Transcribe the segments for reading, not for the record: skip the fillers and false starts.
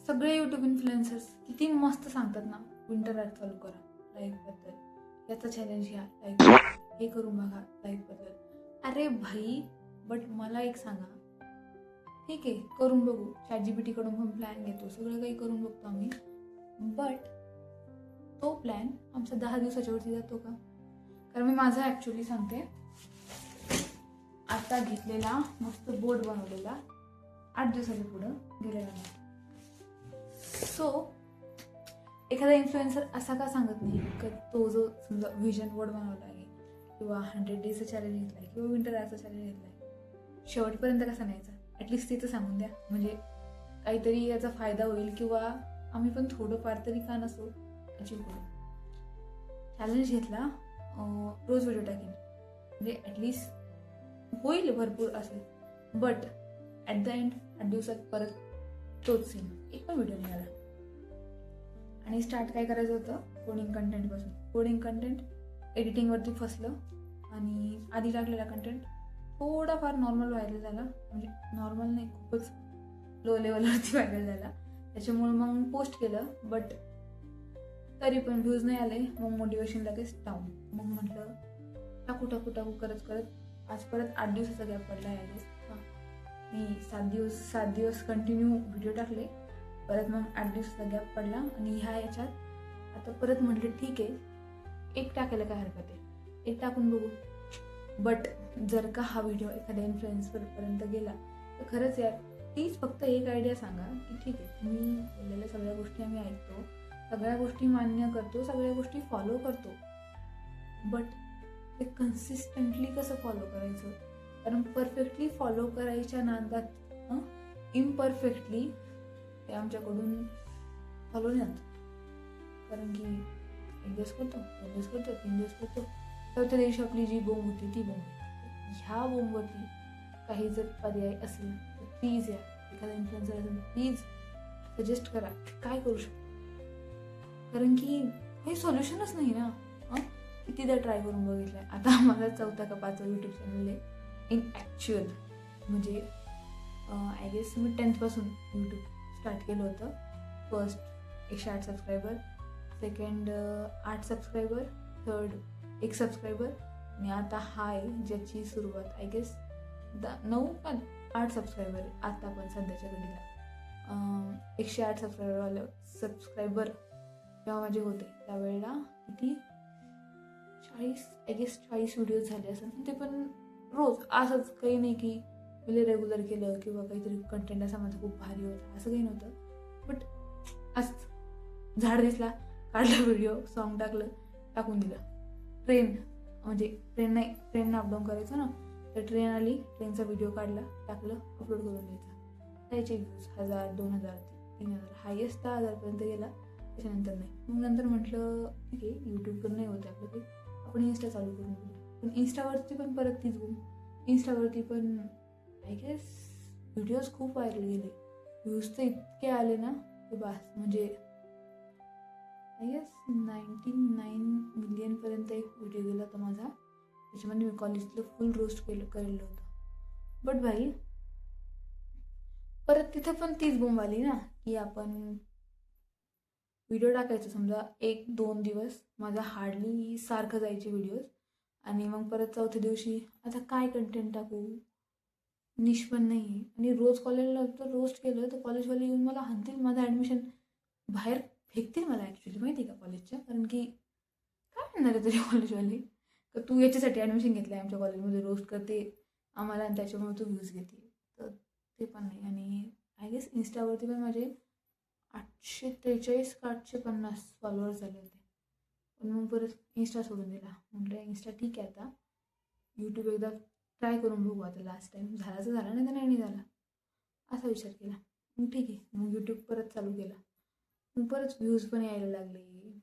सगळे YouTube influencers किती मस्त सांगतात ना, विंटर ॲड चालू करा लाईफबद्दल, याचा चॅलेंज घ्या लाईफ, हे करून बघा लाईफबद्दल. अरे भाई, बट मला एक सांगा, ठीक आहे करून बघू, ChatGPT कडून पण प्लॅन घेतो, सगळं काही करून बघतो आम्ही, बट तो प्लॅन आमचा 10 दिवसाच्या वरती जातो का? कारण मी माझा ॲक्च्युली सांगते, आता घेतलेला मस्त बोर्ड बनवलेला 8 दिवसाच्या पुढं गेलेला नाही. सो एखादा इन्फ्लुएन्सर असा का सांगत नाही की तो जो समजा व्हिजन बोर्ड बनवला आहे किंवा 100 डेजचा चॅलेंज घेतला आहे किंवा विंटर ॲडचा चॅलेंज घेतला आहे, शेवटपर्यंत कसा न्यायचा, ॲटलिस्ट ते तर सांगून द्या, म्हणजे काहीतरी याचा फायदा होईल किंवा आम्ही पण थोडंफार तरी का नसो अचीव करू. चॅलेंज घेतला, रोज व्हिडिओ टाकेन, म्हणजे ॲटलिस्ट होईल भरपूर असेल, बट ॲट द एंड 8 दिवसात परत तोच सीन, एक पण व्हिडिओ नाही आला. आणि स्टार्ट काय करायचं होतं, कोडिंग कंटेंटपासून. कोडिंग कंटेंट एडिटिंगवरती फसलं आणि आधी टाकलेला कंटेंट थोडाफार नॉर्मल व्हायरल झाला, म्हणजे नॉर्मल नाही, खूपच लो लेवलवरती व्हायरल झाला. त्याच्यामुळे मग पोस्ट केलं, बट तरी पण व्ह्यूज नाही आले. मग मोटिवेशन लगेच डाऊन. मग म्हटलं टाकू टाकू टाकू करत करत आज परत 8 दिवसाचा गॅप पडला आहे. मी 7 दिवस कंटिन्यू व्हिडिओ टाकले, परत मग 8 दिवसाचा गॅप पडला आणि ह्या याच्यात आता परत म्हटलं ठीक आहे, एक टाकायला काय हरकत आहे, एक टाकून बघू. बट जर का हा व्हिडिओ एखाद्या इन्फ्लुएन्सरपर्यंत गेला तर खरंच यार, प्लीज फक्त एक आयडिया सांगा की ठीक आहे, तुम्ही बोललेल्या सगळ्या गोष्टी आम्ही ऐकतो, सगळ्या गोष्टी मान्य करतो, सगळ्या गोष्टी फॉलो करतो, बट ते कन्सिस्टंटली कसं फॉलो करायचं? कारण परफेक्टली फॉलो करायच्या नादात इम्परफेक्टली ते आमच्याकडून फॉलो नाही होत. कारण की 1 दिवस करतो, 2 दिवस करतो, 3 दिवस करतो, चौथ्या दिवशी आपली जी बोंब होती ती बोंब होती. ह्या बोंबवरती काही जर पर्याय असेल तर प्लीज या, एखादा इन्फ्लुएन्सर असेल प्लीज सजेस्ट करा काय करू शकतो. कारण की हे सोल्युशनच नाही ना. कितीदा ट्राय करून बघितलंय. आता आम्हाला 4था का 5वा यूट्यूब चॅनल आहे इन ॲक्च्युअल, म्हणजे आय गेस मी 10th पासून यूट्यूब स्टार्ट केलं होतं. First 108 subscriber, second 8 subscriber, third 1 subscriber आणि आता हा आहे ज्याची सुरुवात आय गेस 9 का 8 सबस्क्रायबर आहे आता पण सध्याच्या घडीला. 108 सबस्क्रायबर जेव्हा माझे होते त्यावेळेला किती 40 व्हिडिओज झाले असेल. ते पण रोज असंच, काही नाही की मी रेग्युलर केलं किंवा काहीतरी कंटेंट असा माझा खूप भारी होता, असं काही नव्हतं. बट असं झाड दिसला, काढला व्हिडिओ, सॉन्ग टाकलं, टाकून दिलं. ट्रेननं अपडाऊन करायचं ना, तर ट्रेन आली, ट्रेनचा व्हिडिओ काढला, टाकलं, अपलोड करून द्यायचा. त्याचे व्ह्यूज 1000, 2000, 3000, हायेस्ट 10,000पर्यंत गेला. त्याच्यानंतर नाही. मग नंतर म्हटलं ठीक आहे, यूट्यूबवर नाही होते आपलं काही, आपण इन्स्टा चालू करून घेऊ. पण इन्स्टावरती पण परत तीच बोम. इन्स्टावरती पण आय गेस व्हिडिओज खूप व्हायरल गेले, व्ह्यूज तर इतके आले ना की बस, म्हणजे आय गेस 99 मिलियनपर्यंत एक व्हिडिओ गेला होता माझा. त्याच्यामध्ये मी कॉलेजला फुल रोस्ट केलेलं होतं. बट भाई परत तिथं पण तीच बोंब आली ना की आपण व्हिडिओ टाकायचं, समजा 1-2 दिवस माझा हार्डली सारखं जायचे व्हिडिओज, आणि मग परत 4थ्या दिवशी आता काय कंटेंट टाकू, निश पण नाही. आणि रोज कॉलेजला तर रोस्ट केलं तर कॉलेजवाले येऊन मला हाणतील, माझं ॲडमिशन बाहेर फेकतील मला ॲक्च्युली, माहिती आहे का, कॉलेजच्या. कारण की काय म्हणणार आहे तरी कॉलेजवाले, तर तू याच्यासाठी ॲडमिशन घेतलं आहे आमच्या कॉलेजमध्ये, रोस्ट करते आम्हाला आणि त्याच्यामुळे तू व्ह्यूज घेते, तर ते पण नाही. आणि आय गेस इन्स्टावरती पण माझे 843 का 850 फॉलोअर्स झाले होते. पण मग परत इन्स्टा सोडून दिला. म्हटलं इन्स्टा ठीक आहे, आता यूट्यूब एकदा ट्राय करून बघू, आता लास्ट टाईम झाला तर झाला, नाही तर नाही झाला, असा विचार केला. मग ठीक आहे, मग यूट्यूब परत चालू केला. मग परत व्ह्यूज पण यायला लागले.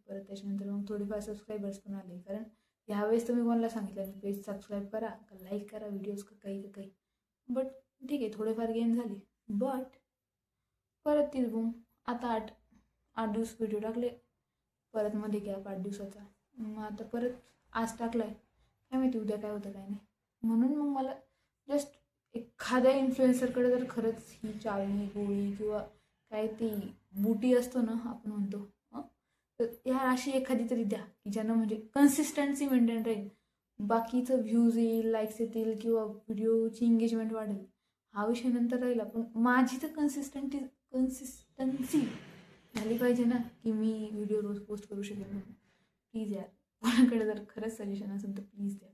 परत त्याच्यानंतर मग थोडेफार सबस्क्रायबर्स पण आले. कारण ह्यावेळेस तर मी कोणाला सांगितलं नाही पेज सबस्क्राईब करा का लाईक करा व्हिडिओज का काही. बट ठीक आहे, थोडेफार गेन झाले. बट परत तीच बूम. आता 8 दिवस व्हिडिओ टाकले, परत मध्ये गॅप 8 दिवसाचा. मग आता परत आज टाकला आहे, काय माहिती उद्या काय होतं काय नाही. म्हणून मग मला जस्ट एखाद्या इन्फ्लुएन्सरकडे जर खरंच ही चाळणी गोळी किंवा काय ती बुटी असतो ना आपण म्हणतो, तर या अशी एखादी तरी द्या की ज्यानं म्हणजे कन्सिस्टन्सी मेंटेन राहील. बाकीचं व्ह्यूज येईल, लाईक्स येतील किंवा व्हिडिओची एंगेजमेंट वाढेल हा विषय नंतर राहिला, पण माझी तर कन्सिस्टन्सी झाली पाहिजे ना की मी व्हिडिओ रोज पोस्ट करू शकेन. प्लीज यार, कोणाकडे जर खरंच सजेशन असेल तर प्लीज द्या.